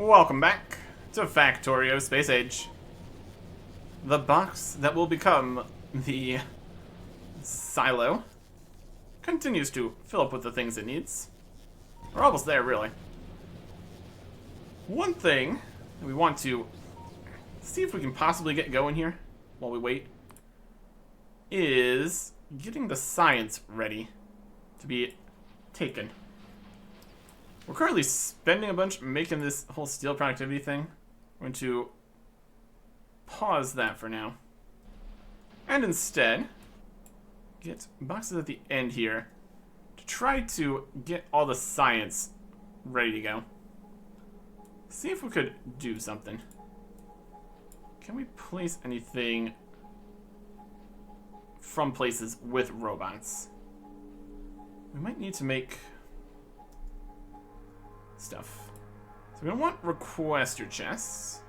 Welcome back to Factorio Space Age. The box that will become the silo continues to fill up with the things it needs. We're almost there, really. One thing that we want to see if we can possibly get going here while we wait is getting the science ready to be taken. We're currently spending a bunch making this whole steel productivity thing. We're going to pause that for now. And instead, get boxes at the end here to try to get all the science ready to go. See if we could do something. Can we place anything from places with robots? We might need to make stuff. So we don't want requester chests.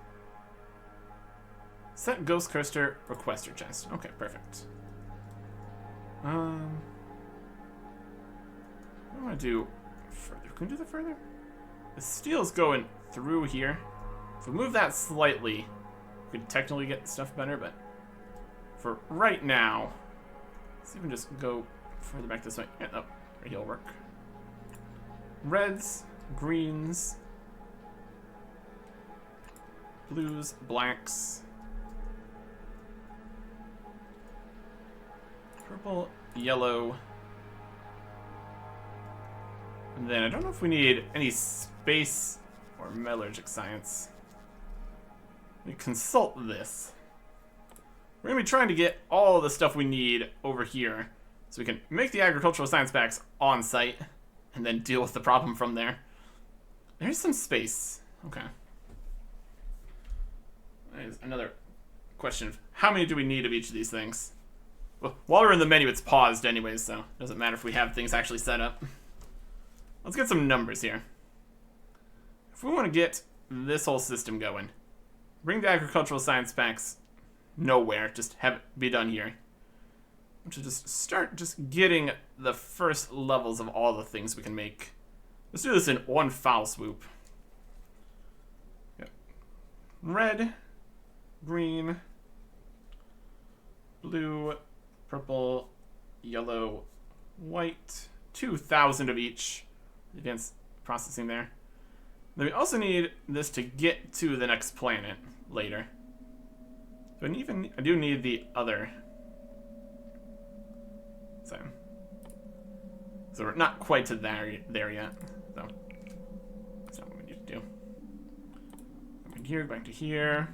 Set ghost cursor requester chest. Okay, perfect. What do I want to do further? Can we do that further? The steel's going through here. If we move that slightly, we could technically get stuff better, but for right now, let's see if we can just go further back this way. Yeah, oh, right here will work. Reds, greens, blues, blacks, purple, yellow, and then I don't know if we need any space or metallurgic science. We consult this. We're going to be trying to get all the stuff we need over here so we can make the agricultural science packs on site and then deal with the problem from there. There's some space. Okay. There's another question of how many do we need of each of these things? Well, while we're in the menu, it's paused anyways, so it doesn't matter if we have things actually set up. Let's get some numbers here. If we want to get this whole system going, bring the agricultural science packs nowhere, just have it be done here. Which is just start just getting the first levels of all the things we can make. Let's do this in one foul swoop. Yep. Red, green, blue, purple, yellow, white. 2,000 of each. Advanced processing there. Then we also need this to get to the next planet later. So I do need the other. So we're not quite to there yet. So that's not what we need to do. From here, back to here.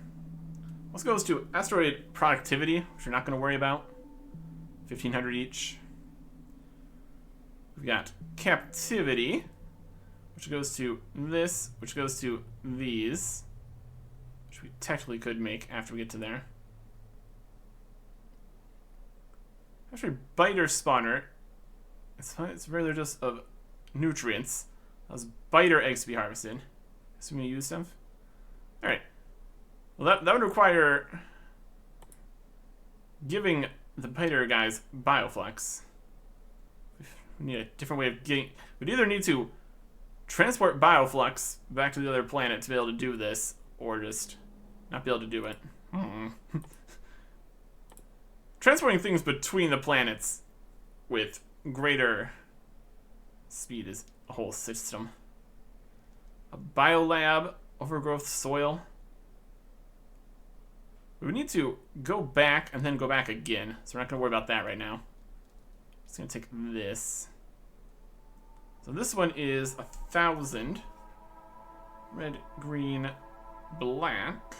Let's go to asteroid productivity, which we're not going to worry about. 1,500 each. We've got captivity, which goes to this, which goes to these, which we technically could make after we get to there. Actually, biter spawner. It's really just of nutrients. Those biter eggs to be harvested. Assuming you use stuff. Alright. Well, that would require giving the biter guys bioflux. We need a different way of getting. We'd either need to transport bioflux back to the other planet to be able to do this, or just not be able to do it. Transporting things between the planets with greater speed is a whole system. A biolab, overgrowth soil. We would need to go back and then go back again, so we're not going to worry about that right now. Just going to take this. So this one is 1,000. Red, green, black,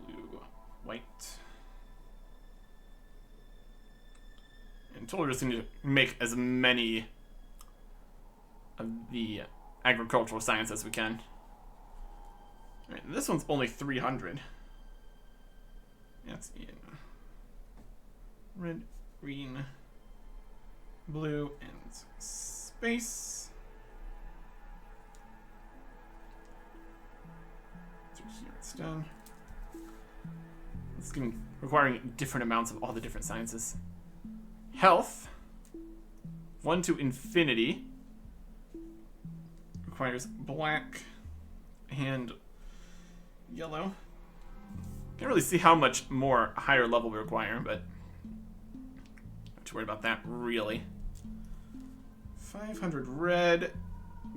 blue, white. In total, we're just going to make as many of the agricultural science as we can. All right, this one's only 300. That's in red, green, blue, and space. So here it's done. It's requiring different amounts of all the different sciences. Health, 1 to infinity, requires black, and yellow. Can't really see how much more higher level we require, but not too worried about that, really. 500 red,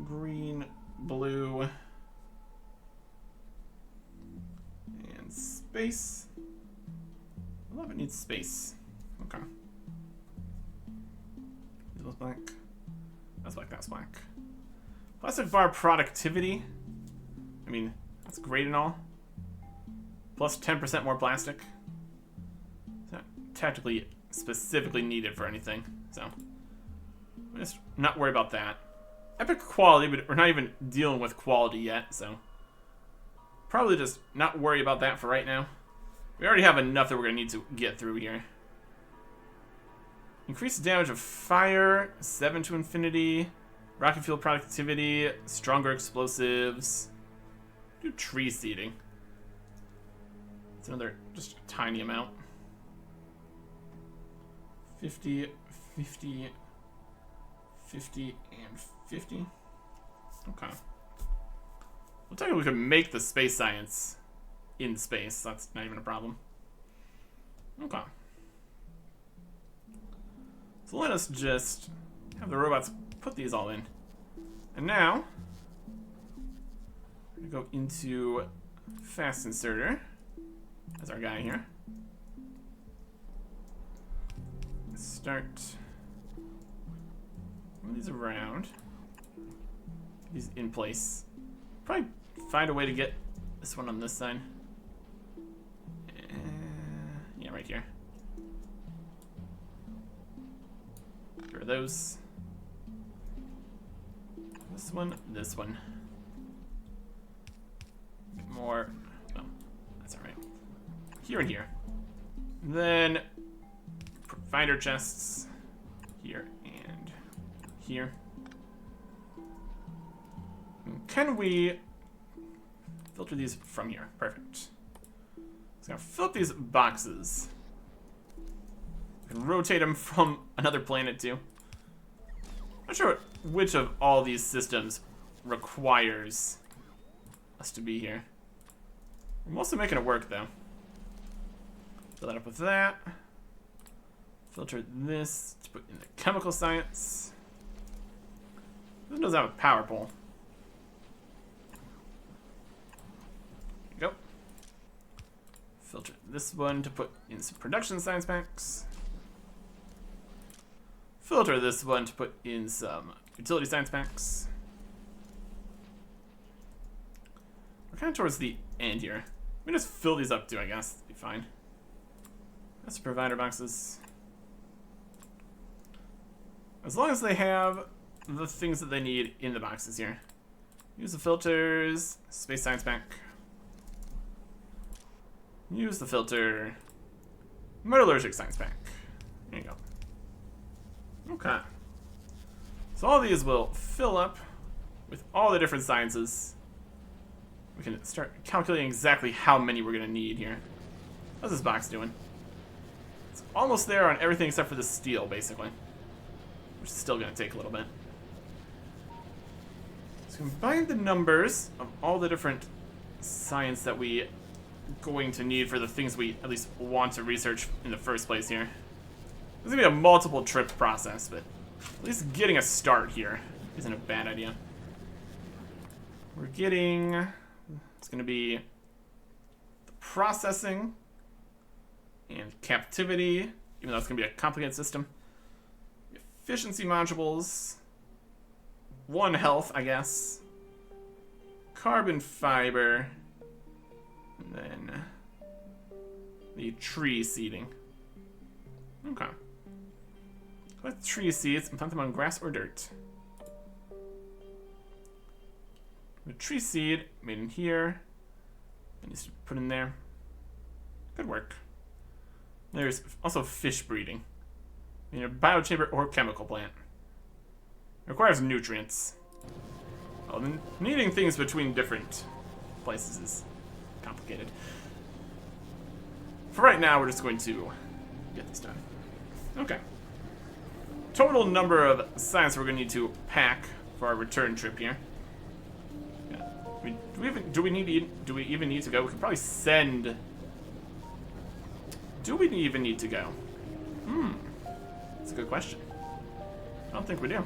green, blue, and space. 11 needs space. Okay. Those black. That's black, that's black. Plastic bar productivity. I mean, that's great and all. Plus 10% more plastic. It's not tactically specifically needed for anything, so I'm just not worried about that. Epic quality, but we're not even dealing with quality yet, so probably just not worry about that for right now. We already have enough that we're gonna need to get through here. Increased damage of fire, 7 to infinity, rocket fuel productivity, stronger explosives. Do tree seeding. It's another just a tiny amount. 50, 50, 50, and 50. Okay. Well, technically we could make the space science in space. That's not even a problem. Okay. So let us just have the robots put these all in. And now, we're gonna go into Fast Inserter as our guy here. Start move these around. These in place. Probably find a way to get this one on this side. Yeah, right here. Get rid of those. This one, this one. Get more. Oh, that's alright. Here and here. And then finder chests here and here. And can we filter these from here? Perfect. So I'm gonna fill up these boxes. We can rotate them from another planet too. Not sure which of all these systems requires us to be here. We're mostly making it work though. Fill that up with that. Filter this to put in the chemical science. This does have a power pole. There you go. Filter this one to put in some production science packs. Filter this one to put in some utility science packs. We're kind of towards the end here. We just fill these up too, I guess. It'll be fine. That's the provider boxes. As long as they have the things that they need in the boxes here. Use the filters, space science pack. Use the filter, metallurgic science pack. There you go. Okay. So all these will fill up with all the different sciences. We can start calculating exactly how many we're gonna need here. How's this box doing? It's almost there on everything except for the steel, basically. Which is still gonna take a little bit. So combine the numbers of all the different science that we going to need for the things we at least want to research in the first place here. This is gonna be a multiple trip process, but at least getting a start here isn't a bad idea. We're getting, it's gonna be the processing and captivity, even though it's gonna be a complicated system. Efficiency modules, 1 health, I guess. Carbon fiber, and then the tree seeding. Okay. Collect tree seeds and plant them on grass or dirt. The tree seed made in here. That needs to put in there. Good work. There's also fish breeding. In a biochamber or chemical plant. It requires nutrients. Well, then needing things between different places is complicated. For right now, we're just going to get this done. Okay. Total number of science we're going to need to pack for our return trip here. Yeah. We Do we even need to go? We could probably send. Do we even need to go? That's a good question. I don't think we do.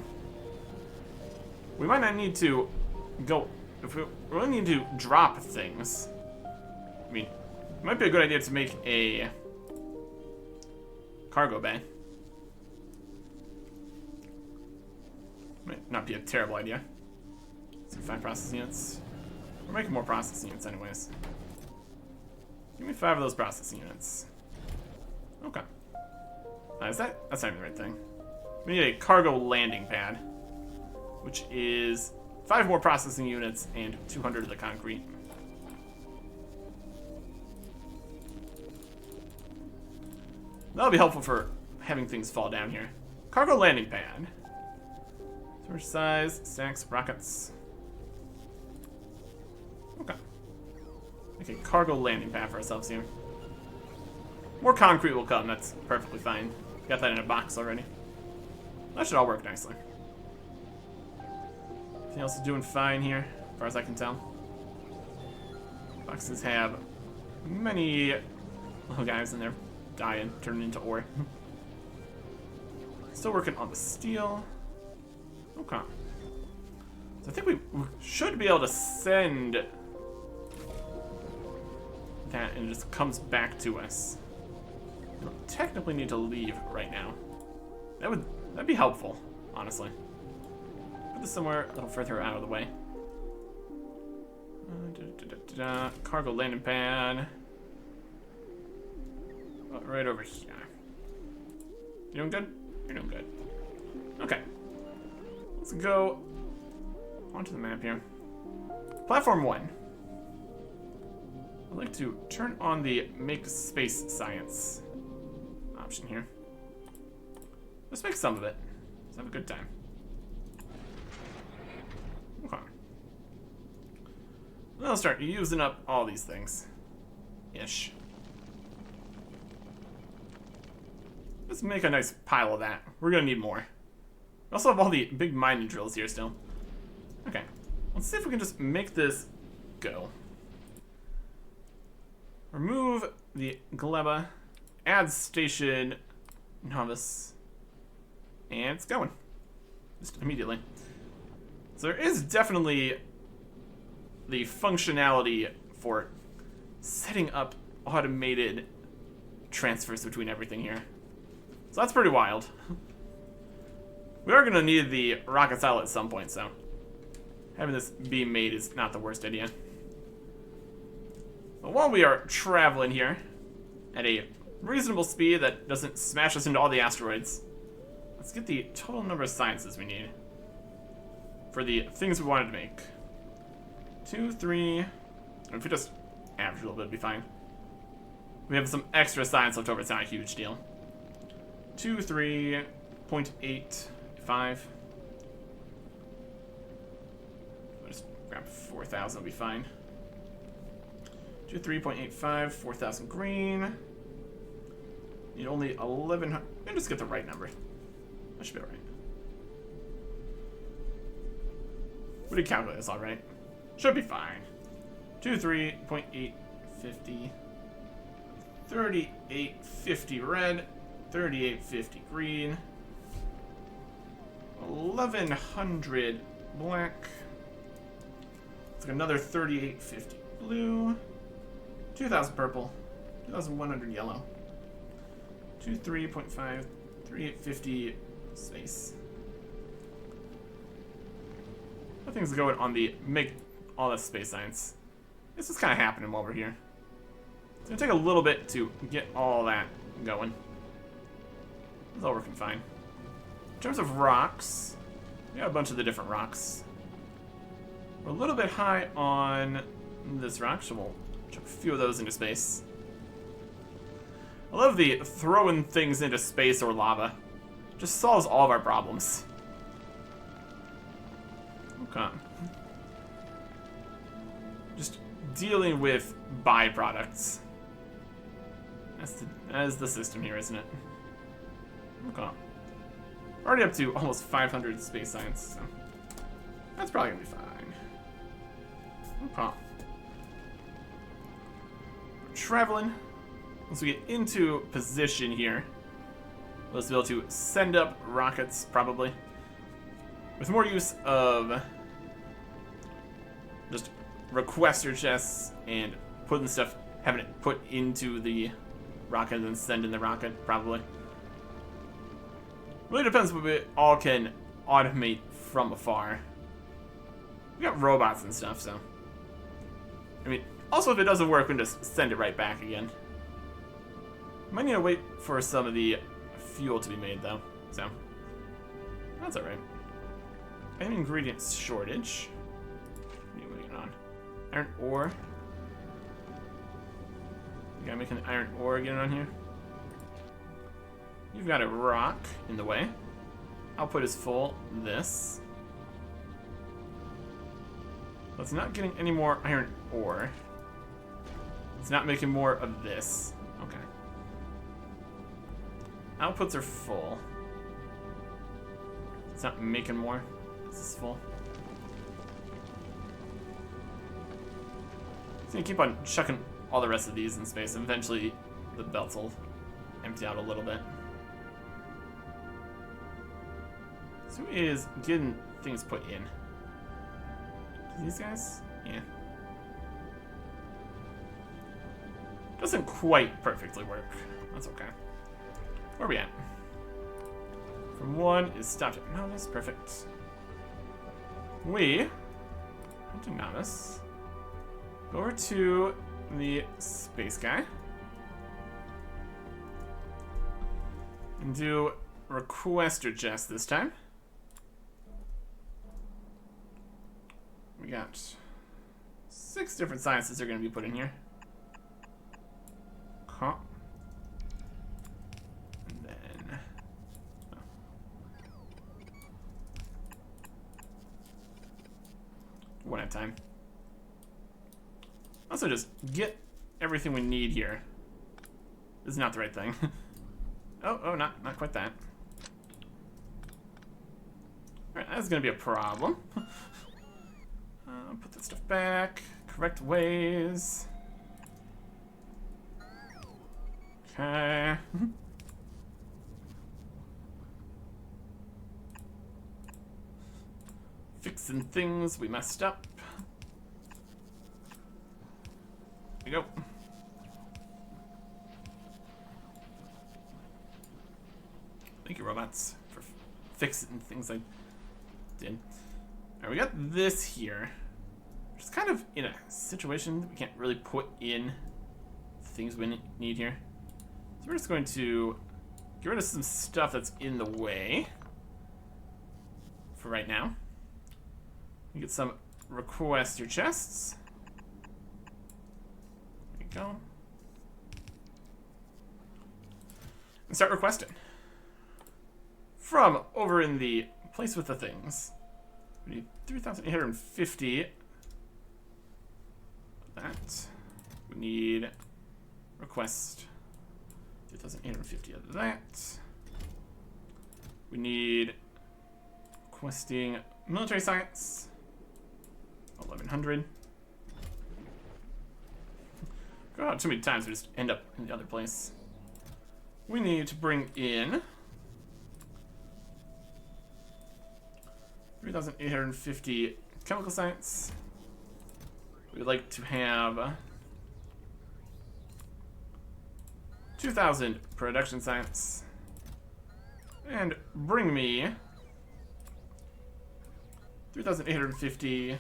We might not need to go. If we really need to drop things, I mean, it might be a good idea to make a cargo bay. Might not be a terrible idea. Let's see, 5 processing units. We're making more processing units anyways. Give me 5 of those processing units. Okay. That's not even the right thing. We need a cargo landing pad, which is 5 more processing units and 200 of the concrete. That'll be helpful for having things fall down here. Cargo landing pad. Storage size, stacks, rockets. Okay. Make a cargo landing pad for ourselves here. More concrete will come, that's perfectly fine. Got that in a box already. That should all work nicely. Everything else is doing fine here, as far as I can tell. Boxes have many little guys in there dying, turning into ore. Still working on the steel. Okay. So I think we should be able to send that and it just comes back to us. We don't technically need to leave right now. That'd be helpful, honestly. Put this somewhere a little further out of the way. Cargo landing pad. Right over here. You doing good? You're doing good. Okay. Let's go onto the map here. Platform 1. I'd like to turn on the make space science option here. Let's make some of it. Let's have a good time. Okay. Then I'll start using up all these things. Ish. Let's make a nice pile of that. We're gonna need more. We also have all the big mining drills here still. Okay. Let's see if we can just make this go. Remove the gleba. Add station novice. And it's going. Just immediately. So there is definitely the functionality for setting up automated transfers between everything here. So that's pretty wild. We are going to need the rocket saddle at some point, so having this beam made is not the worst idea. But while we are traveling here at a reasonable speed that doesn't smash us into all the asteroids, let's get the total number of sciences we need for the things we wanted to make. 2, 3, and if we just average a little bit, it'd be fine. We have some extra science left over, it's not a huge deal. 2, 3.85. I'll just grab 4,000, will be fine. 2, 3.85, 4,000 green. Need only 1,100. And just get the right number. That should be alright. We did calculate this alright. Should be fine. 2, 3.850. 3850 red. 3850 green. 1,100 black. It's like another 3850 blue. 2,000 purple. 2,100 yellow. 23.5. 3850 space. Nothing's going on the make all that space science. This is kind of happening while we're here. It's gonna take a little bit to get all that going. It's all working fine. In terms of rocks, we got a bunch of the different rocks. We're a little bit high on this rock, so we'll chuck a few of those into space. I love the throwing things into space or lava. Just solves all of our problems. Okay. Just dealing with byproducts. That's the system here, isn't it? Okay. Already up to almost 500 space science, so that's probably gonna be fine. Okay. We're traveling. Once we get into position here, we'll be able to send up rockets, probably. With more use of just requester chests and putting stuff, having it put into the rocket and then send in the rocket, probably. Really depends what we all can automate from afar. We got robots and stuff, so. I mean, also if it doesn't work, we can just send it right back again. Might need to wait for some of the fuel to be made, though, so. That's alright. Item ingredients shortage. What are you waiting on? Iron ore. You gotta make an iron ore again on here. You've got a rock in the way. Output is full. This. But it's not getting any more iron ore. It's not making more of this. Okay. Outputs are full. It's not making more. This is full. It's gonna keep on chucking all the rest of these in space, and eventually the belts will empty out a little bit. So who is getting things put in? These guys? Yeah. Doesn't quite perfectly work. That's okay. Where are we at? From 1 is stopped at Novice. Perfect. We to Novice. Go over to the space guy. And do requester chest this time. We got 6 different sciences are going to be put in here. Huh. And then... Oh. One at a time. Also, just get everything we need here. This is not the right thing. oh, not quite that. Alright, that's going to be a problem. Put that stuff back. Correct ways. Okay. Fixing things we messed up. There we go. Thank you, robots, for fixing things I did. Alright, we got this here. Which is kind of in a situation that we can't really put in things we need here. So we're just going to get rid of some stuff that's in the way for right now. We get some requester chests. There we go. And start requesting. From over in the place with the things. We need 3,850 of that. We need request 3,850 of that. We need requesting military science 1,100. God, too many times we just end up in the other place. We need to bring in 3,850 chemical science. We'd like to have 2,000 production science. And bring me 3,850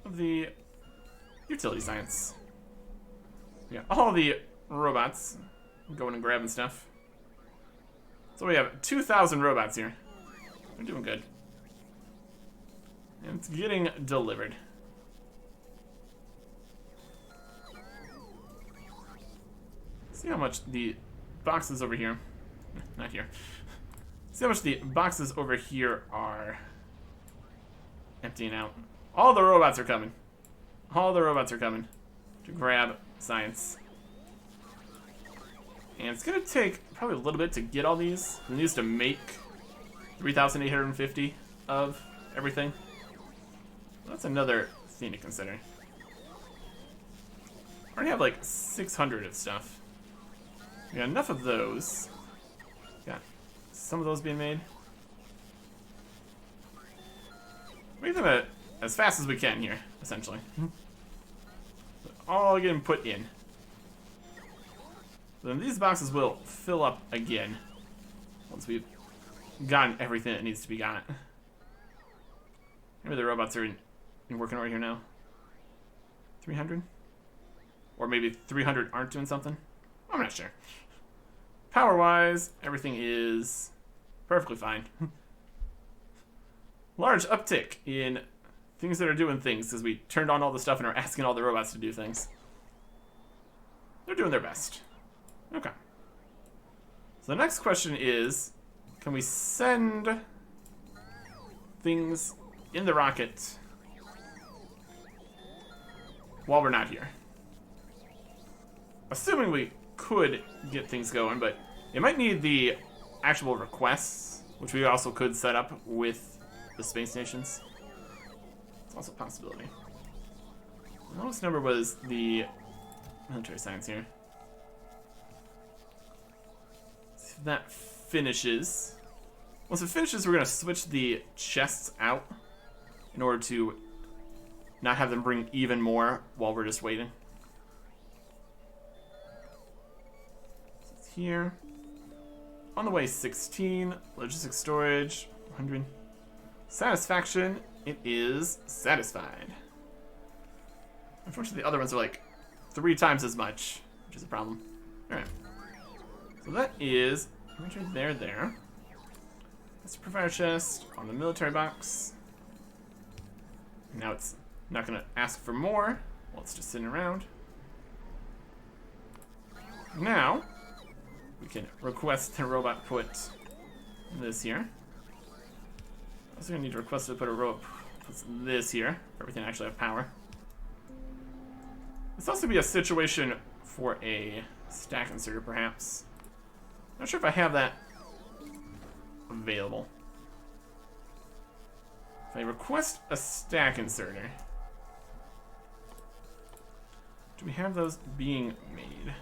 of the utility science. We got all the robots going and grabbing stuff. So we have 2,000 robots here. We're doing good. And it's getting delivered. See how much the boxes over here... Not here. See how much the boxes over here are emptying out. All the robots are coming. All the robots are coming to grab science. And it's going to take probably a little bit to get all these. It needs to make 3,850 of everything. That's another thing thing to consider. I already have like 600 of stuff. We got enough of those. Got some of those being made. Make them as fast as we can here, essentially. All getting put in. Then these boxes will fill up again once we've gotten everything that needs to be got. Maybe the robots are in working order here now. 300? Or maybe 300 aren't doing something? I'm not sure. Power-wise, everything is perfectly fine. Large uptick in things that are doing things because we turned on all the stuff and are asking all the robots to do things. They're doing their best. Okay. So the next question is, can we send things in the rocket while we're not here? Assuming we could get things going, but it might need the actual requests, which we also could set up with the space stations. It's also a possibility. The lowest number was the military science here. Let's see if that finishes. Once it finishes, we're going to switch the chests out in order to not have them bring even more while we're just waiting. So it's here. On the way, 16. Logistics storage, 100. Satisfaction, it is satisfied. Unfortunately, the other ones are like 3 times as much, which is a problem. Alright. So that is there. That's a provider chest on the military box. Now it's not going to ask for more while it's just sitting around. Now, we can request the robot put this here. Also going to need to request to put a robot put this here for everything to actually have power. This also be a situation for a stack inserter, perhaps. Not sure if I have that available. If I request a stack inserter, do we have those being made?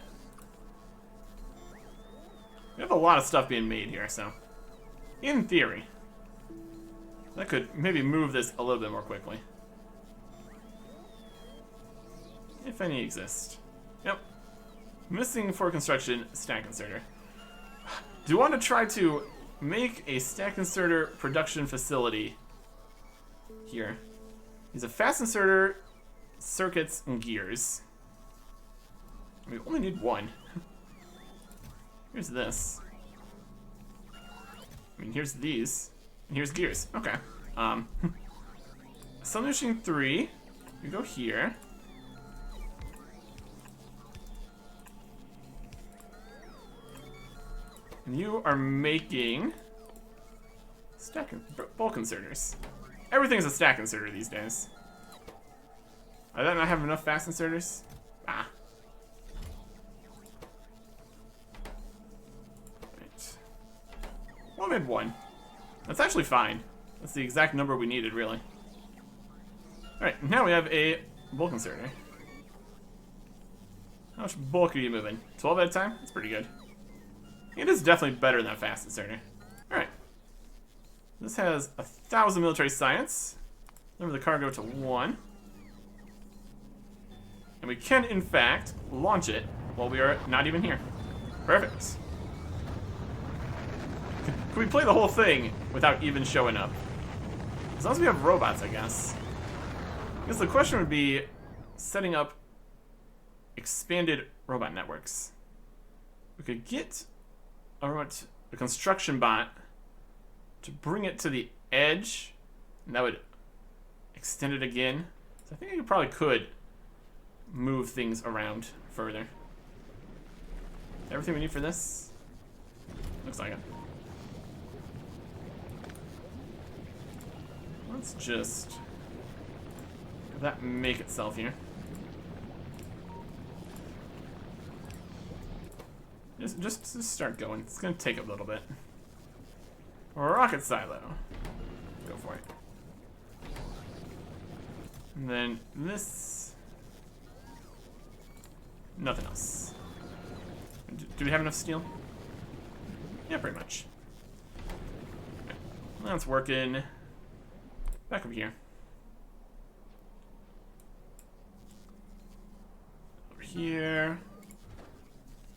We have a lot of stuff being made here, so in theory, that could maybe move this a little bit more quickly. If any exist. Yep. Missing for construction stack inserter. Do you want to try to make a stack inserter production facility here? These are fast inserter, circuits, and gears. We only need one. Here's this. I mean, here's these. And here's gears. Okay. Sun Machine 3. We go here. And you are making bulk inserters. Everything's a stack inserter these days. I don't have enough fast inserters. Ah. Right. Well, I made one. That's actually fine. That's the exact number we needed, really. Alright, now we have a bulk inserter. How much bulk are you moving? 12 at a time? That's pretty good. It is definitely better than a fast inserter. Alright. This has 1,000 military science. Number the cargo to 1. And we can, in fact, launch it while we are not even here. Perfect. Can we play the whole thing without even showing up? As long as we have robots, I guess. I guess the question would be setting up expanded robot networks. We could get a construction bot to bring it to the edge, and that would extend it again. So I think you probably could move things around further. Everything we need for this? Looks like it. Let's just have that make itself here. Just start going. It's gonna take a little bit. Rocket silo. Go for it. And then this. Nothing else. Do we have enough steel? Yeah, pretty much. Okay. That's working. Back over here. Over here.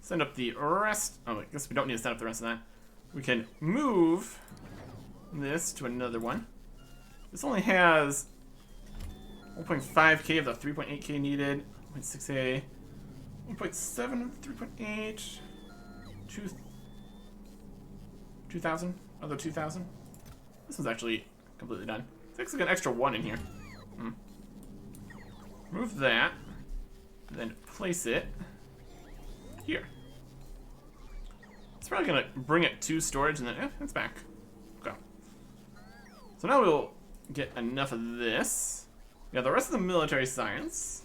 Send up the rest. Oh, I guess we don't need to send up the rest of that. We can move this to another one. This only has 1.5k of the 3.8k needed. 1.6a. 1.7 of the 3.8. 2,000. Other 2,000. This one's actually completely done. It's like an extra 1 in here. Move that. Then place it here. It's probably gonna bring it to storage and then, it's back. Okay. So now we'll get enough of this. Yeah, the rest of the military science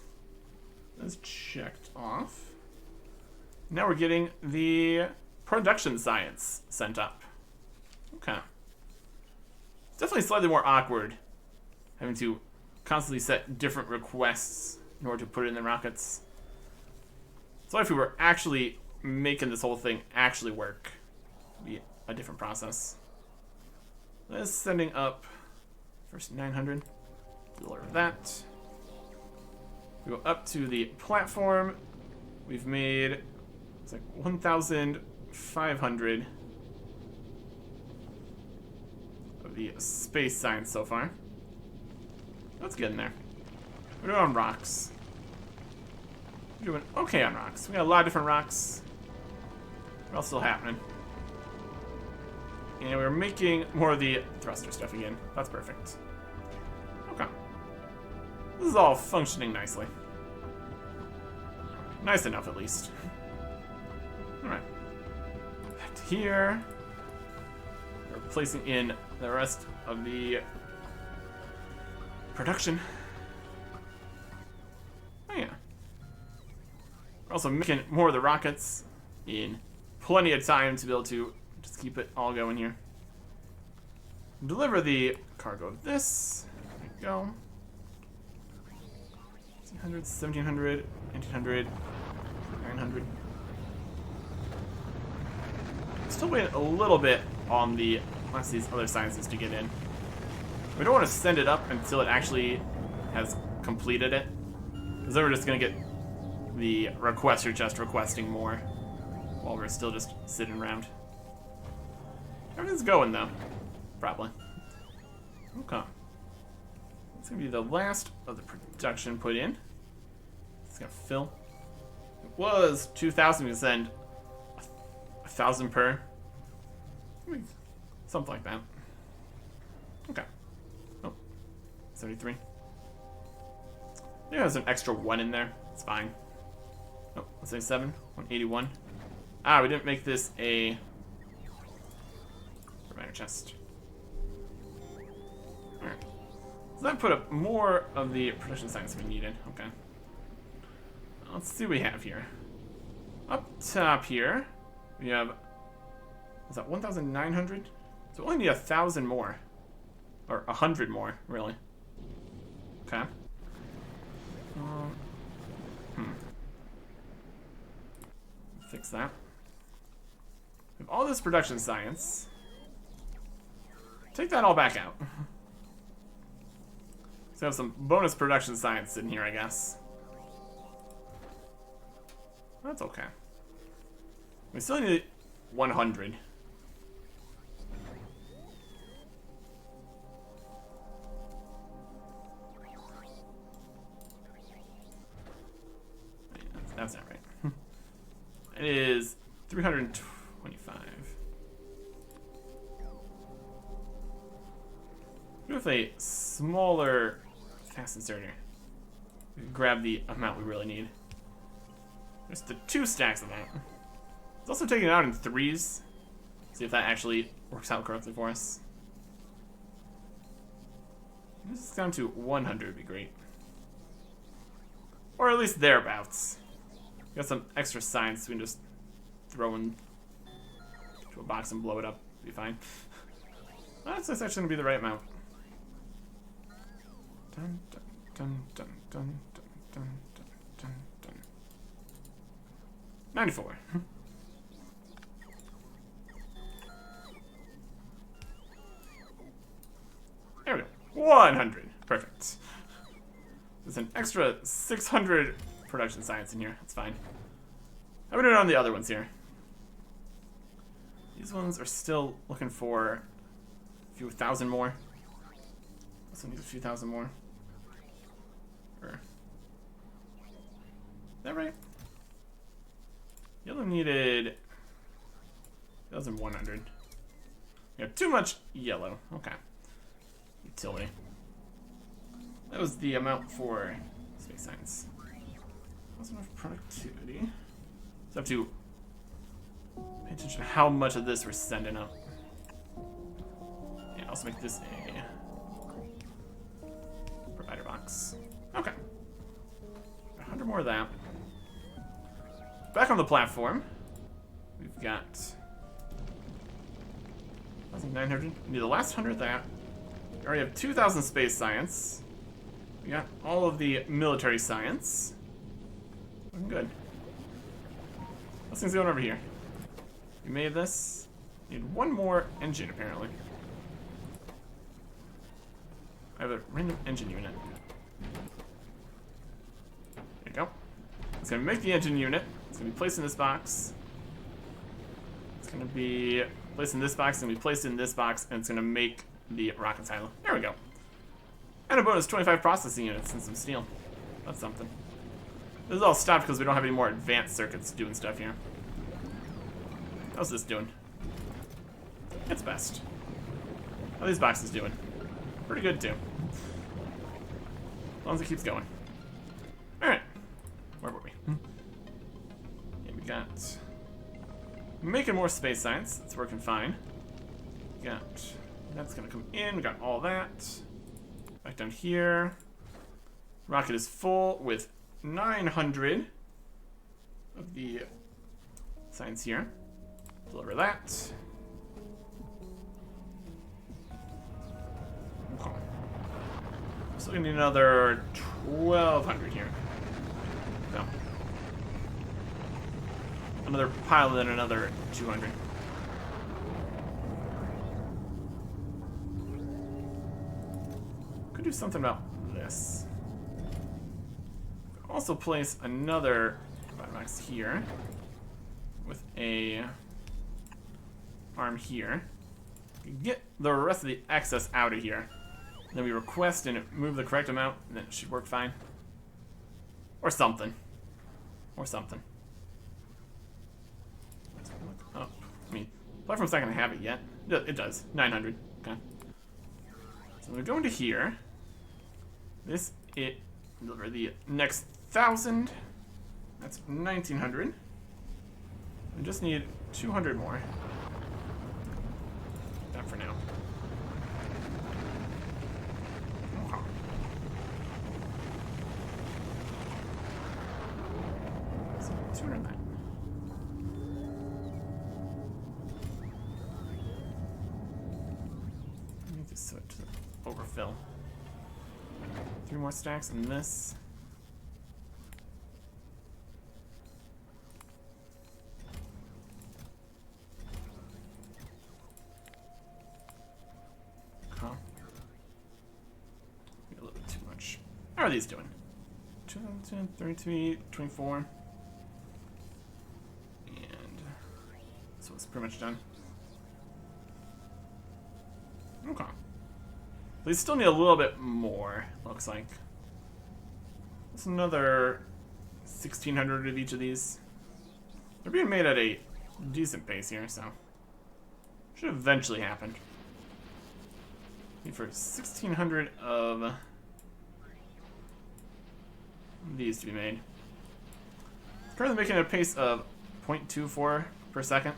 is checked off. Now we're getting the production science sent up. Okay. It's definitely slightly more awkward having to constantly set different requests in order to put it in the rockets. So if we were actually making this whole thing actually work, it'd be a different process. Let's sending up first 900. Deliver that. We go up to the platform. We've made, it's like 1,500 of the space science so far. Let's get in there. We're doing on rocks. We're doing okay on rocks. We got a lot of different rocks. What else still happening? And we're making more of the thruster stuff again. That's perfect. Okay. This is all functioning nicely. Nice enough, at least. Alright. Back to here. We're placing in the rest of the production. Oh, yeah. We're also making more of the rockets in plenty of time to be able to just keep it all going here. Deliver the cargo of this. There we go. 1600, 1700, 1900, 900. Still waiting a little bit on the rest of these other sciences to get in. We don't want to send it up until it actually has completed it, because then we're just going to get the requester just requesting more while we're still just sitting around. Everything's going though, probably. Okay. It's going to be the last of the production put in. It's going to fill. It was 2,000, we can send 1,000 per. Something like that. Okay. Oh, 73. Yeah, there's an extra 1 in there. It's fine. Oh, 177, 181. Ah, we didn't make this a reminder chest. Alright. So that put up more of the production science we needed. Okay. Let's see what we have here. Up top here, we have, is that 1,900? So we only need 1,000 more. Or 100 more, really. Okay. Fix that. We have all this production science. Take that all back out. So we have some bonus production science in here, I guess. That's okay. We still need 100. That's not right. It is 325. With a smaller fast inserter, we can grab the amount we really need. Just the 2 stacks of that. It's also taking it out in 3s. See if that actually works out correctly for us. This is down to 100 would be great. Or at least thereabouts. Got some extra science we can just throw into a box and blow it up. Be fine. That's actually going to be the right amount. Dun, dun, Dun, dun, dun, dun, dun, dun, dun, dun. 94. There we go. 100. Perfect. There's an extra 600 production science in here. That's fine. How are we doing on the other ones here? These ones are still looking for a few thousand more. This one needs a few thousand more. Or, is that right? Yellow needed 1,100. We have too much yellow. Okay. Utility. That was the amount for space science. That's enough productivity. So I have to pay attention to how much of this we're sending up. Yeah, also make this a provider box. Okay. 100 more of that. Back on the platform, we've got 1,900. We need the last 100 of that. We already have 2,000 space science. We got all of the military science. Looking good. Those things going over here. We made this. Need one more engine, apparently. I have a random engine unit. There you go. It's gonna make the engine unit. It's gonna be placed in this box. It's gonna be placed in this box. It's gonna be placed in this box, and it's gonna make the rocket silo. There we go. And a bonus 25 processing units and some steel. That's something. This is all stopped because we don't have any more advanced circuits doing stuff here. How's this doing? It's best. How are these boxes doing? Pretty good, too. As long as it keeps going. Alright. Where were we? Yeah, we got... making more space science. It's working fine. We got... that's gonna come in. We got all that. Back down here. Rocket is full with 900 of the science here. Deliver that. Okay. So we need another 1,200 here. No. Another pile, then another 200. Could do something about this. Also place another box here with a arm here. Get the rest of the excess out of here. Then we request and move the correct amount, and then it should work fine. Or something. Or something. Let's look up. I mean, platform's not gonna have it yet. It does. 900. Okay. So I'm gonna go into here. This it deliver the next 1,000. That's 1,900. We just need 200 more. That for now. Okay. So 200 of that. I need to switch to overfill. 3 more stacks in this. Huh. A little bit too much. How are these doing? 210, 33, 24. And so it's pretty much done. Okay. They still need a little bit more, looks like. That's another 1,600 of each of these. They're being made at a decent pace here, so should eventually happen. Need for 1,600 of these to be made. Currently making a pace of 0.24 per second.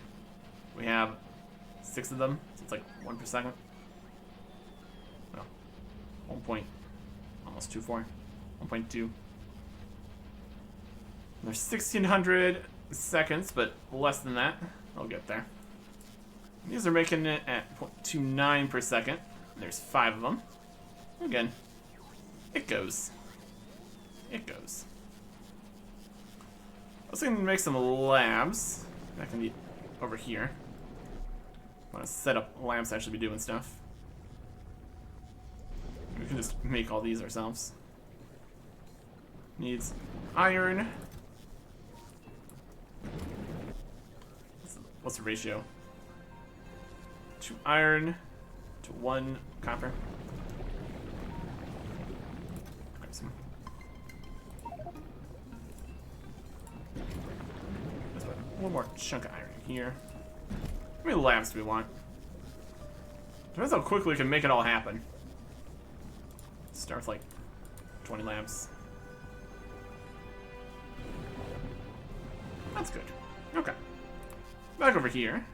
We have 6 of them, so it's like 1 per second. 1.24, 1.2. There's 1,600 seconds, but less than that. I'll get there. These are making it at 0.29 per second. There's 5 of them. Again, it goes. it goes. I was going to make some labs. That can be over here. I want to set up lamps to actually be doing stuff. We can just make all these ourselves. Needs iron. What's the ratio? 2 iron to 1 copper. Grab some. Let's put one more chunk of iron here. How many lamps do we want? Depends how quickly we can make it all happen. Start with like 20 lamps. That's good. Okay. Back over here.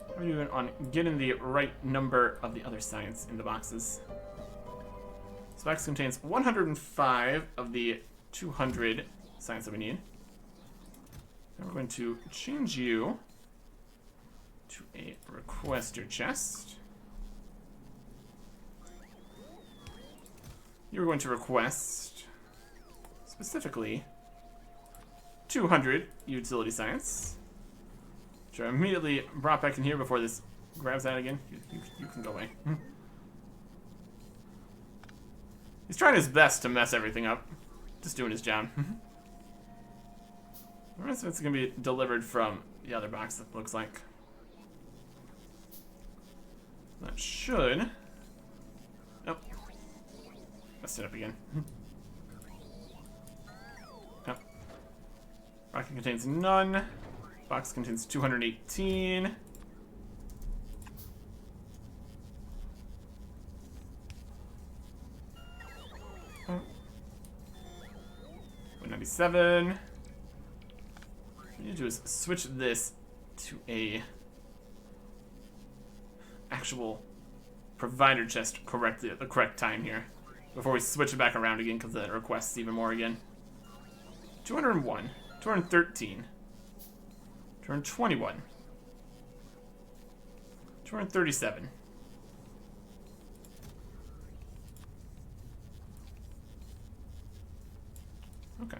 What are we doing on getting the right number of the other science in the boxes? This box contains 105 of the 200 science that we need. Now we're going to change you to a requester chest. You're going to request specifically 200 utility science, which are immediately brought back in here before this grabs that again. You can go away. He's trying his best to mess everything up. Just doing his job. The rest of it's going to be delivered from the other box, it looks like. That should... Nope. Messed it up again. Yep. Rocket contains none. Box contains 218. Oh. 197. What we need to do is switch this to a actual provider chest correctly at the correct time here before we switch it back around again, because that requests even more again. 201, 213, 221, 237. Okay.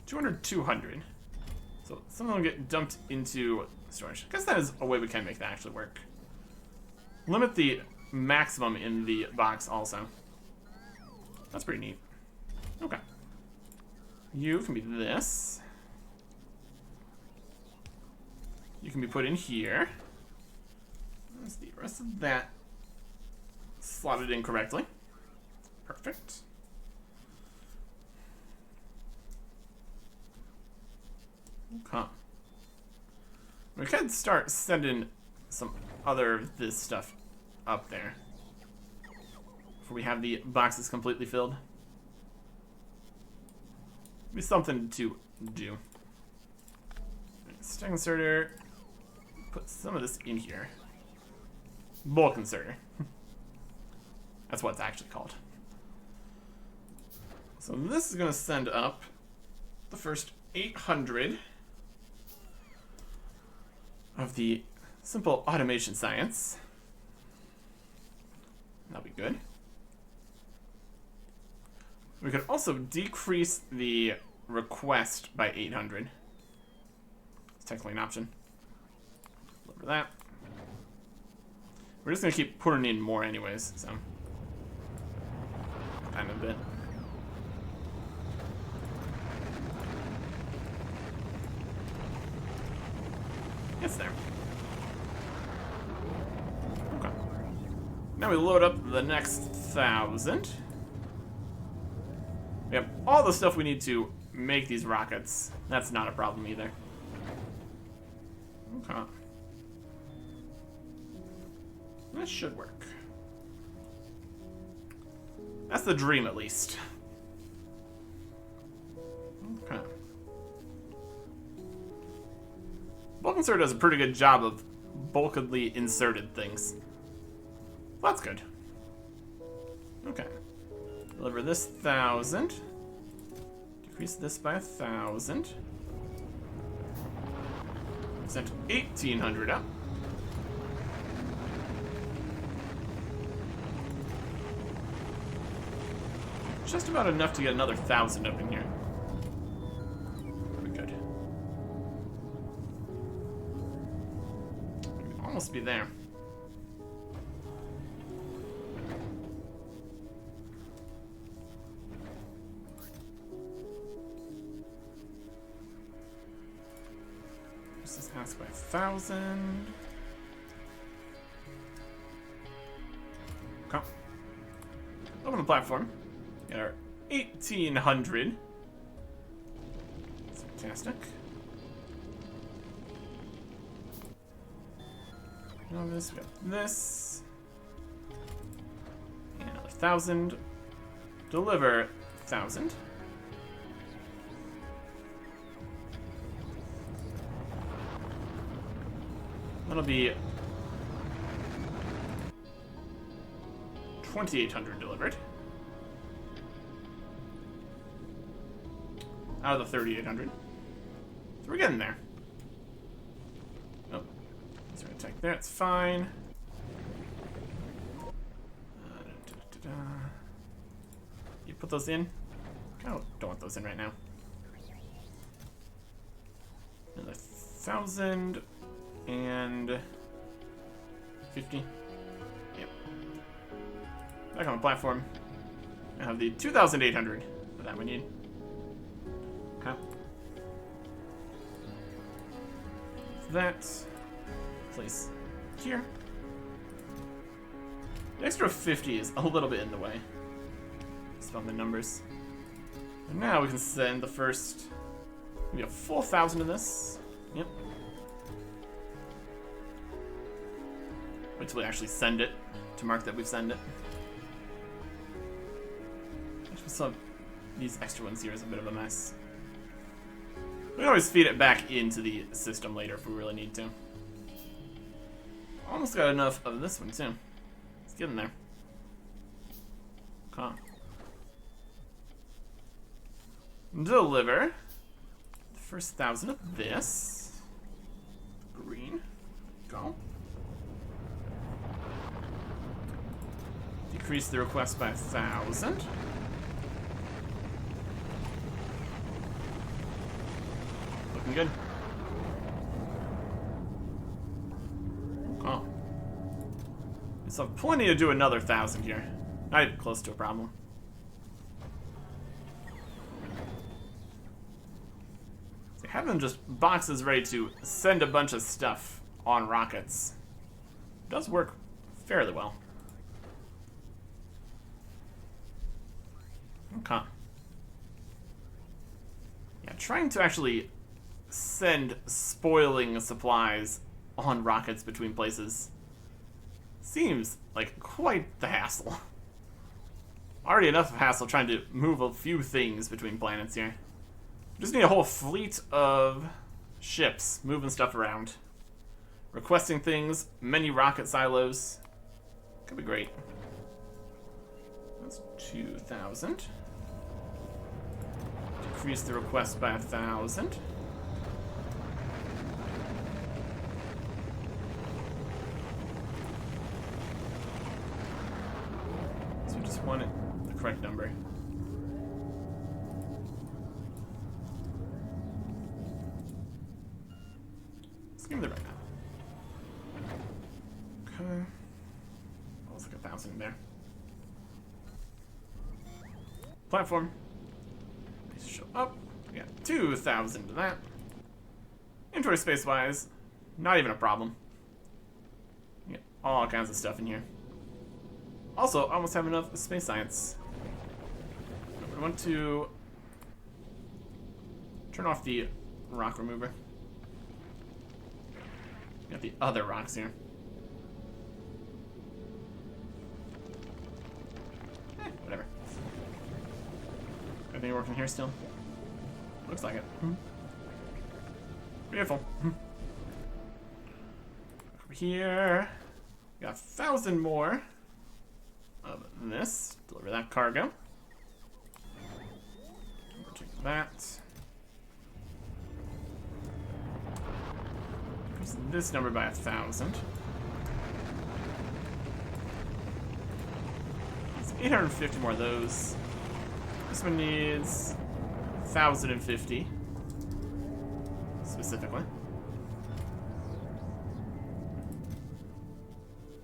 200. So some of them get dumped into storage. I guess that is a way we can make that actually work. Limit the maximum in the box also. That's pretty neat. Okay. You can be this. You can be put in here. There's the rest of that slotted in correctly. Perfect. Okay. We could start sending some other of this stuff up there before we have the boxes completely filled. Be something to do. Stack inserter. Put some of this in here. Bulk inserter. That's what it's actually called. So this is going to send up the first 800 of the simple automation science. That'll be good. We could also decrease the request by 800. It's technically an option. Deliver that. We're just gonna keep putting in more anyways, so. Time a bit. It's there. Okay. Now we load up the next 1,000. We have all the stuff we need to make these rockets. That's not a problem either. Okay. That should work. That's the dream, at least. Okay. Bulk insert does a pretty good job of bulkily inserted things. That's good. Okay. Deliver this 1,000. Decrease this by 1,000. Sent 1,800 up. just about enough to get another 1,000 up in here. Pretty good. We'd almost be there. This is asked by 1,000. Okay. Open the platform. Get our 1,800. That's fantastic. Now this, we got this. And another 1,000. Deliver 1,000. That'll be 2,800 delivered. Out of the 3,800. So we're getting there. Oh, let's attack there. It's fine. You put those in. Oh, don't want those in right now. Another 1,000 and 50. Yep. Back on the platform. I have the 2,800 that we need. Okay. That place here. The extra 50 is a little bit in the way. Spell the numbers. And now we can send the first, maybe a full 1,000 of this. Yep. Wait till we actually send it to mark that we've sent it. Actually, some these extra ones here is a bit of a mess. We can always feed it back into the system later if we really need to. Almost got enough of this one too. Let's get in there. Okay. Deliver the first 1,000 of this. Green. Go. Decrease the request by 1,000. Looking good. Oh. We still have plenty to do another 1,000 here. Not even close to a problem. So having just boxes ready to send a bunch of stuff on rockets does work fairly well. Okay. Yeah, trying to actually send spoiling supplies on rockets between places seems like quite the hassle. Already enough of hassle trying to move a few things between planets here. Just need a whole fleet of ships moving stuff around. Requesting things, many rocket silos. Could be great. That's 2,000. Decrease the request by 1,000. So we just want it the correct number. Let's give me the right now. Okay. Oh, it's like 1,000 in there. Platform. These show up. We got 2,000 to that. Inventory space wise, not even a problem. We get all kinds of stuff in here. Also, almost have enough space science. We want to turn off the rock remover. We got the other rocks here. Whatever. Everything working here still? Looks like it. Beautiful. Over here. We got 1,000 more of this. Deliver that cargo. We'll take that. Increase this number by 1,000. It's 850 more of those. This one needs 1,050 specifically.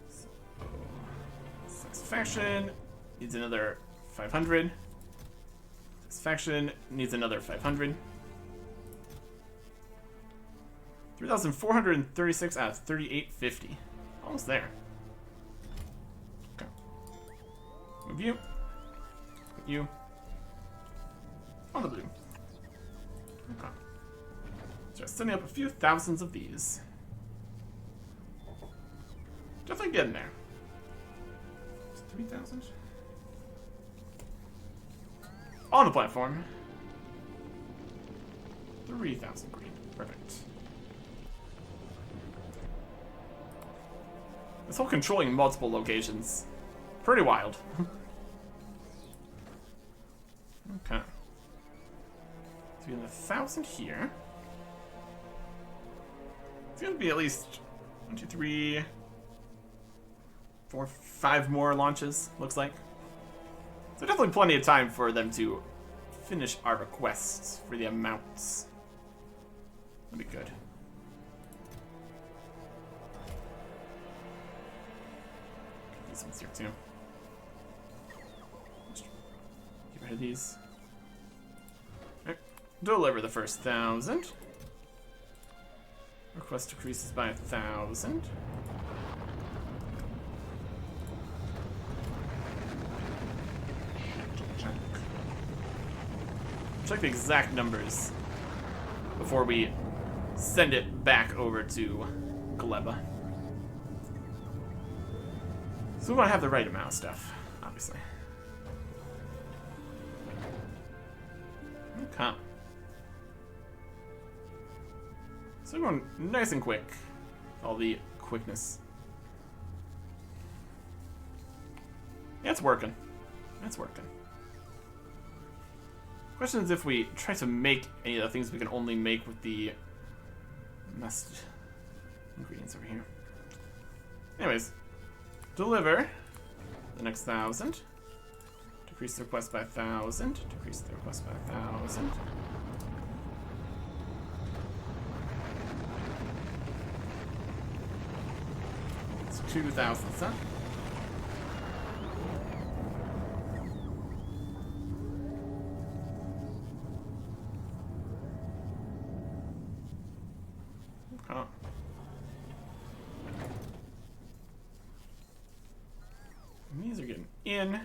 So, satisfaction needs another 500. Satisfaction needs another 500. 3,436 out of 3,850. Almost there. Okay. Move you. Put you on the blue. Okay. Just sending up a few thousands of these. Definitely getting there. 3,000. On the platform. 3,000 green. Perfect. This whole controlling multiple locations. Pretty wild. Okay. So we have 1,000 here. It's gonna be at least 1, 2, 3, 4, 5 more launches, looks like. So definitely plenty of time for them to finish our requests for the amounts. That'd be good. These ones here too. Just get rid of these. Okay. Deliver the first 1,000. Request decreases by 1,000. Check the exact numbers before we send it back over to Gleba. So we want to have the right amount of stuff, obviously. Okay. So we're going nice and quick. All the quickness. Yeah, it's working. It's working. Question is if we try to make any of the things we can only make with the must ingredients over here. Anyways, deliver the next 1,000. Decrease the request by 1,000. Decrease the request by 1,000. It's 2,000, huh? These are getting in. If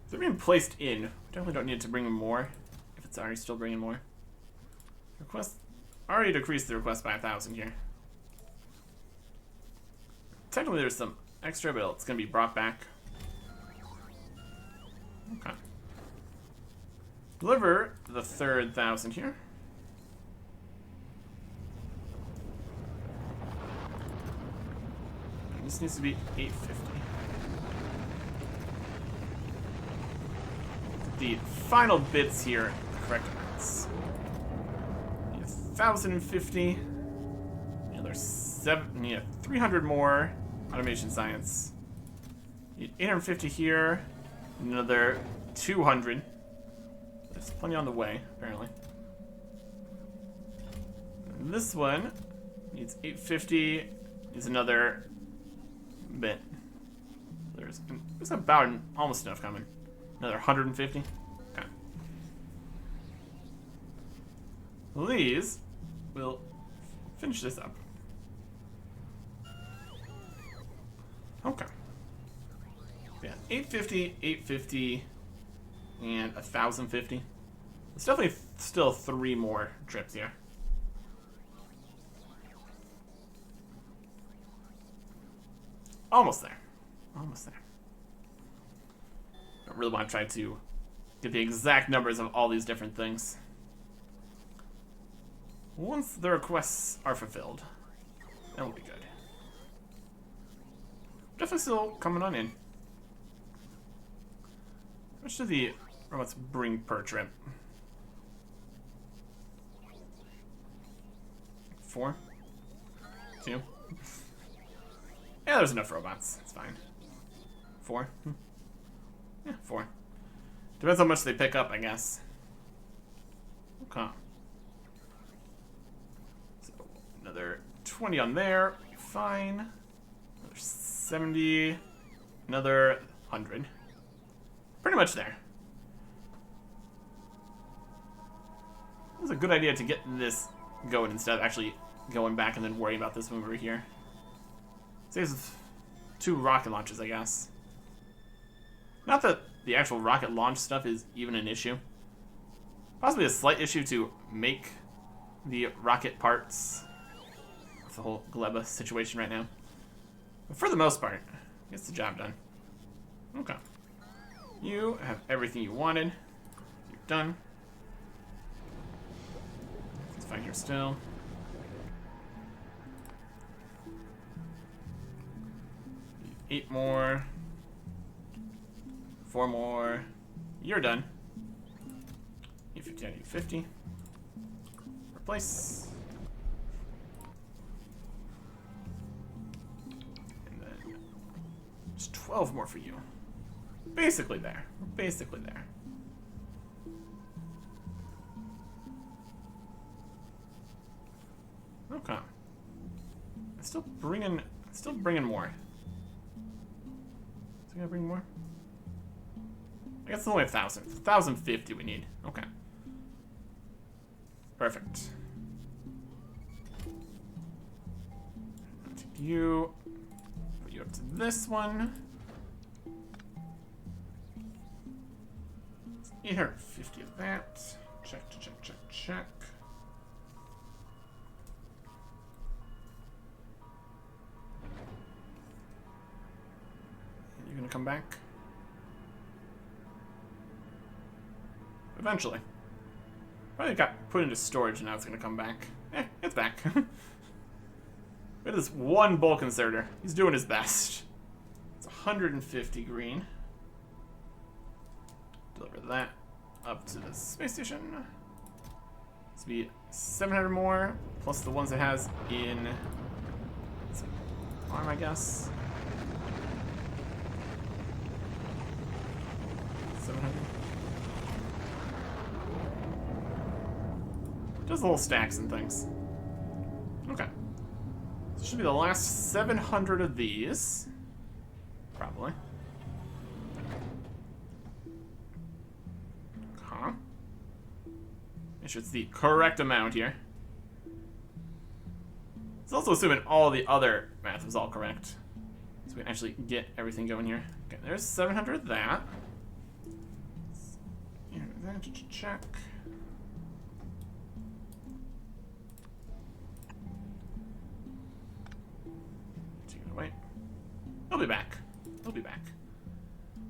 they're being placed in, we definitely don't need to bring in more. If it's already still bringing more. Request already decreased the request by 1,000 here. Technically there's some extra, but it's going to be brought back. Okay. Deliver the third 1,000 here. And this needs to be 850. The final bits here, the correct amounts. 1,050. Another 300 more automation science. Need 850 here. Another 200. There's plenty on the way, apparently. And this one needs 850. Needs another bit. There's about almost enough coming. Another 150. Okay. These will finish this up. Okay. Yeah, 850, 850, and 1,050. It's definitely still 3 more trips here. Almost there. Almost there. I really want to try to get the exact numbers of all these different things. Once the requests are fulfilled, that will be good. Definitely still coming on in. How much do the robots bring per trip? 4? 2? Yeah, there's enough robots. It's fine. 4? Yeah, 4. Depends how much they pick up, I guess. Okay. So another 20 on there. Fine. Another 70. Another 100. Pretty much there. It was a good idea to get this going instead of actually going back and then worrying about this when we were here. Saves 2 rocket launches, I guess. Not that the actual rocket launch stuff is even an issue. Possibly a slight issue to make the rocket parts. That's the whole Gleba situation right now. But for the most part, gets the job done. Okay. You have everything you wanted. You're done. It's fine here still. Need 8 more. 4 more. You're done. E50, I need 50. Replace. And then just 12 more for you. Basically there. We're basically there. Okay. Still bringing more. Is it gonna bring more? I guess it's only 1,000. 1,050 we need. Okay. Perfect. I'll take you. Put you up to this one. 850 of that. Check. You're gonna come back? Eventually. Probably got put into storage and now it's gonna come back. It's back. Look at this one bulk inserter. He's doing his best. It's 150 green. Deliver that up to the space station. This will be 700 more, plus the ones it has in farm, I guess. 700. Just little stacks and things. Okay. This should be the last 700 of these. Probably. Huh? Make sure it's the correct amount here. It's also assuming all the other math was all correct. So we can actually get everything going here. Okay, there's 700 of that. Check. Wait. He'll be back. He'll be back.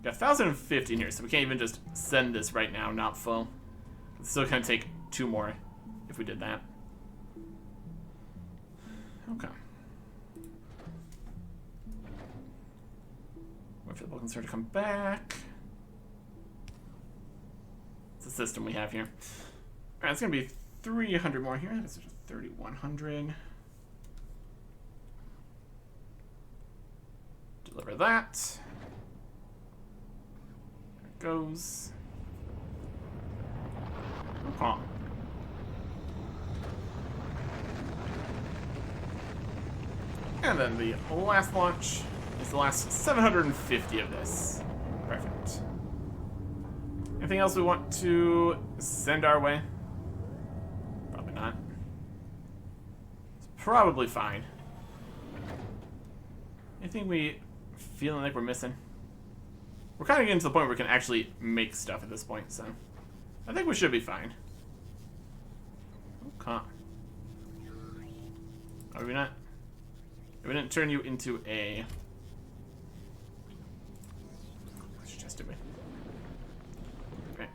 Got 1,050 in here, so we can't even just send this right now, not full. It's still gonna take 2 more if we did that. Okay. Wait for the bulk insert to come back. It's the system we have here. Alright, it's gonna be 300 more here. This is 3,100. Deliver that. There it goes. Okay. And then the last launch is the last 750 of this. Perfect. Anything else we want to send our way? Probably not. It's probably fine. Anything we feeling like we're missing? We're kind of getting to the point where we can actually make stuff at this point, so I think we should be fine. Okay. Are we not? We didn't turn you into a... Which chest did we? Okay.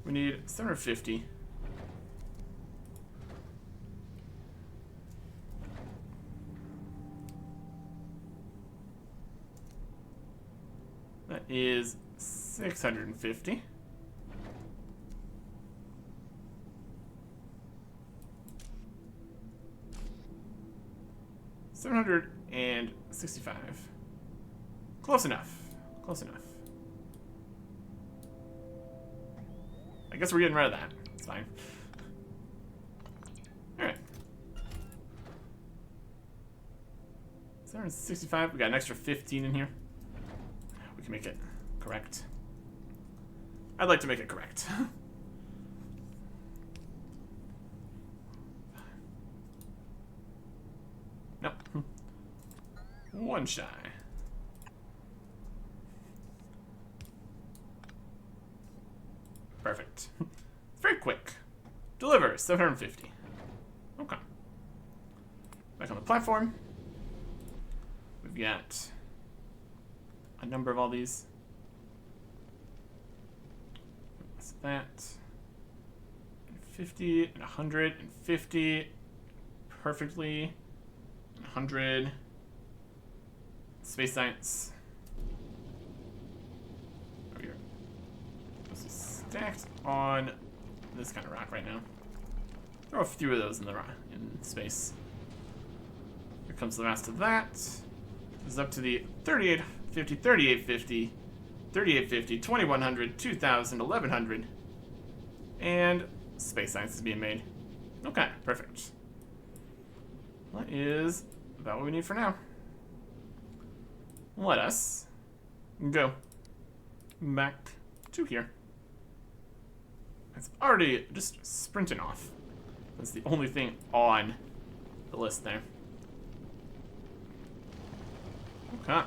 We need 750. That is 650. $765. Close enough. Close enough. I guess we're getting rid of that. It's fine. Alright. 765. We got an extra 15 in here. We can make it correct. I'd like to make it correct. Nope. One shy. Perfect. Very quick. Deliver 750. Okay. Back on the platform. We've got a number of all these. What's that? 50 and 150. Perfectly. 100. Space science. Over here. This is stacked on this kind of rock right now. Throw a few of those in the rock in space. Here comes the rest of that. This is up to the 3850, 3850, 3850, 2100, 2000, 1100, and space science is being made. Okay, perfect. That is about what we need for now. Let us go back to here. It's already just sprinting off. That's the only thing on the list there. Okay.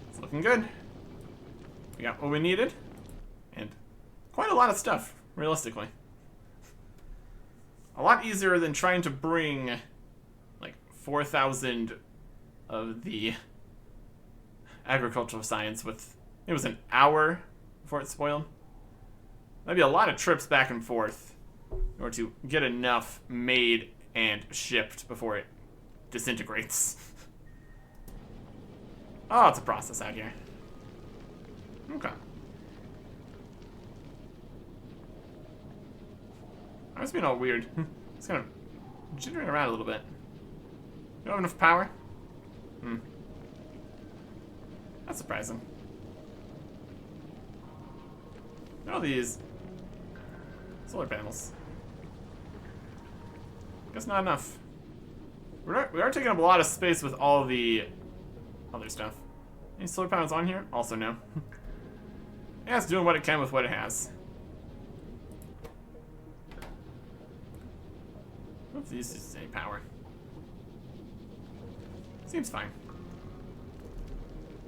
It's looking good. We got what we needed. And quite a lot of stuff, realistically. A lot easier than trying to bring like 4,000 of the agricultural science with, it was an hour before it spoiled. That'd be a lot of trips back and forth in order to get enough made and shipped before it disintegrates. Oh, it's a process out here. Okay. I was being all weird. It's kind of jittering around a little bit. You don't have enough power? Hmm. That's surprising. Look at all these solar panels. Guess not enough. We are taking up a lot of space with all the other stuff. Any solar panels on here? Also no. Yeah, it's doing what it can with what it has. If these use any power. Seems fine.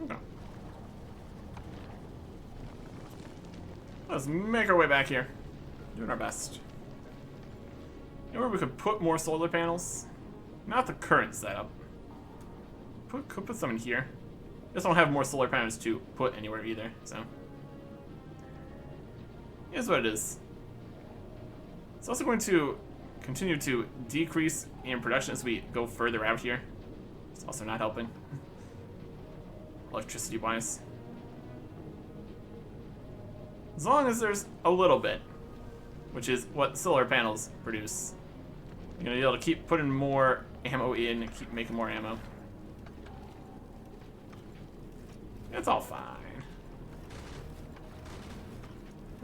Okay. Let's make our way back here. Doing our best. You know where we could put more solar panels? Not the current setup. Could put some in here. Just don't have more solar panels to put anywhere either, so. Here's what it is. It's also going to continue to decrease in production as we go further out here. It's also not helping. Electricity-wise. As long as there's a little bit, which is what solar panels produce. You're gonna be able to keep putting more ammo in and keep making more ammo. It's all fine.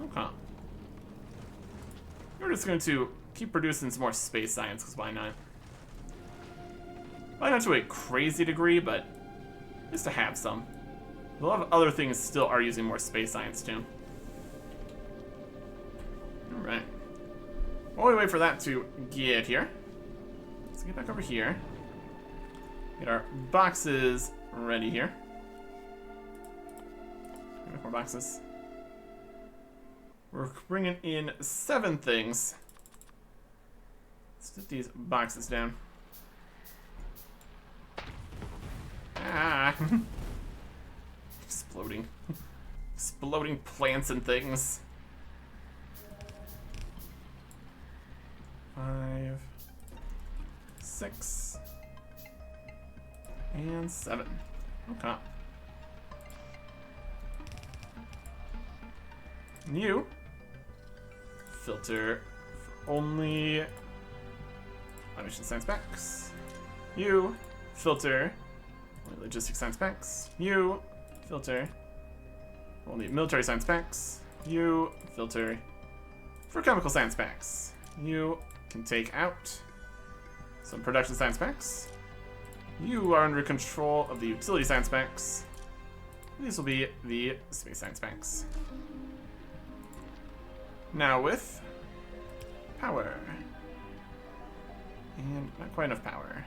Okay. We're just going to keep producing some more space science, because why not? Probably not to a crazy degree, but just to have some. A lot of other things still are using more space science, too. Alright. While we wait for that to get here, let's get back over here. Get our boxes ready here. More boxes. We're bringing in 7 things. Let's put these boxes down. Ah! Exploding. Exploding plants and things. 5, 6, and 7. Okay. New filter for only automation science packs. You filter Logistics science specs. You filter. We'll need military science specs. You filter for chemical science specs. You can take out some production science specs. You are under control of the utility science specs. These will be the space science specs. Now with power. And not quite enough power.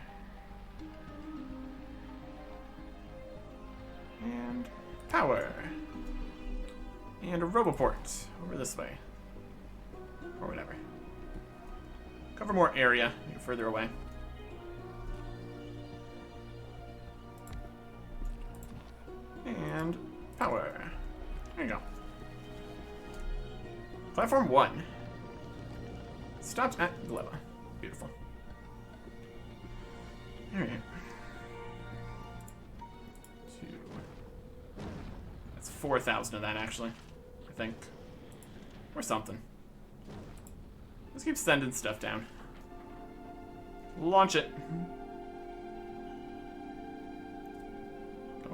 And power. And a roboport over this way. Or whatever. Cover more area. You're further away. And power. There you go. Platform 1. Stopped at Gleba. Beautiful. Alright. 2. That's 4,000 of that, actually. I think. Or something. Let's keep sending stuff down. Launch it.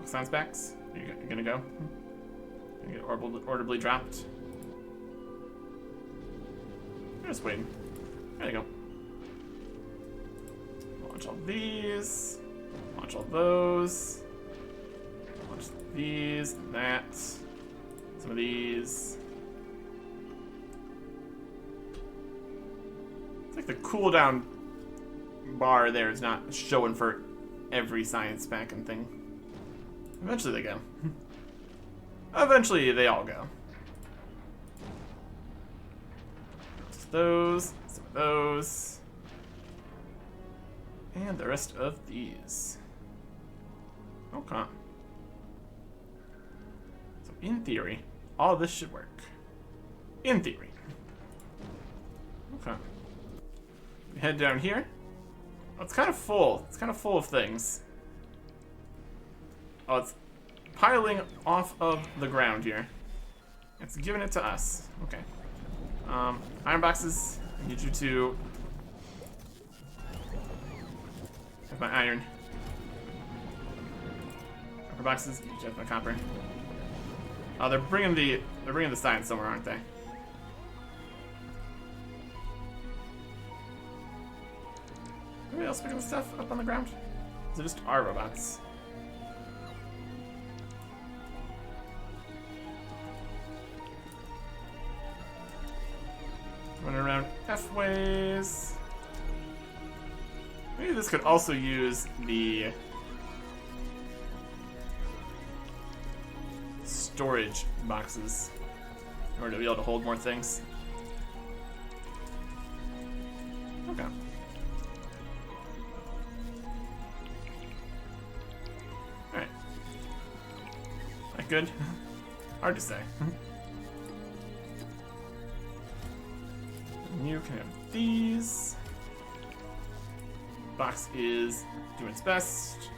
Sounds backs. You're gonna go? Gonna get orbibly dropped. I'm just waiting. There you go. Launch all these. Launch all those. Launch these, that. Some of these. It's like the cooldown bar there is not showing for every science pack and thing. Eventually they go. Eventually they all go. Just those, some of those. And the rest of these. Okay. So in theory, all this should work. In theory. Okay. We head down here. Oh, it's kind of full. It's kind of full of things. Oh, it's piling off of the ground here. It's giving it to us. Okay. Iron boxes. I need you to have my iron. Copper boxes. I need you to have my copper. Oh, they're bringing the science somewhere, aren't they? Anybody else picking stuff up on the ground? Is it just our robots? Running around F-ways. Maybe this could also use the storage boxes in order to be able to hold more things. Okay. Alright. That good? Hard to say. You can have these. Box is doing its best.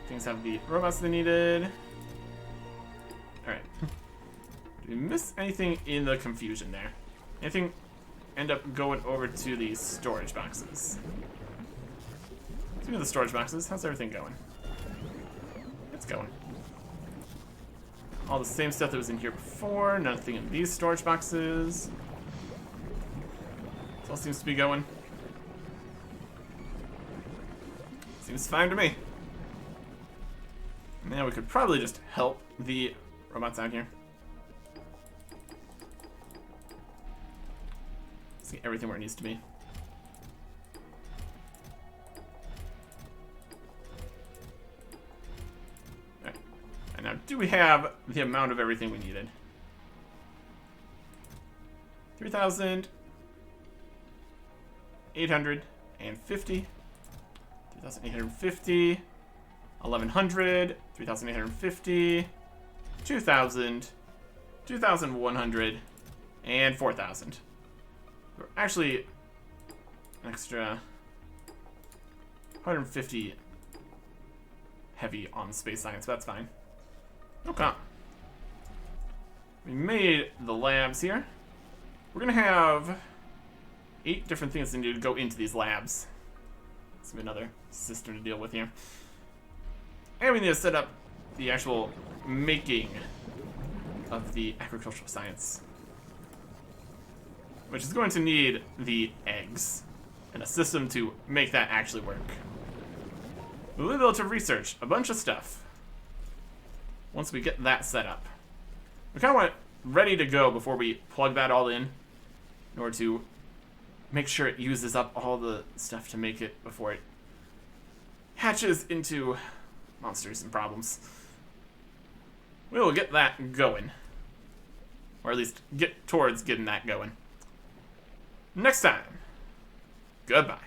Things have the robots they needed. Alright. Did we miss anything in the confusion there? Anything end up going over to the storage boxes? Speaking of the storage boxes, how's everything going? It's going. All the same stuff that was in here before. Nothing in these storage boxes. This all seems to be going. Seems fine to me. Now we could probably just help the robots out here. Let's get everything where it needs to be. And now, do we have the amount of everything we needed? 3,850. 3,850. 1,100. 3,850. 2,000. 2,100. And 4,000. We're actually an extra 150 heavy on space science, but that's fine. Okay. We made the labs here. We're gonna have 8 different things that need to go into these labs. It's another system to deal with here. And we need to set up the actual making of the agricultural science, which is going to need the eggs and a system to make that actually work. We'll be able to research a bunch of stuff once we get that set up. We kind of want it ready to go before we plug that all in order to make sure it uses up all the stuff to make it before it hatches into monsters and problems. We will get that going. Or at least get towards getting that going. Next time, goodbye.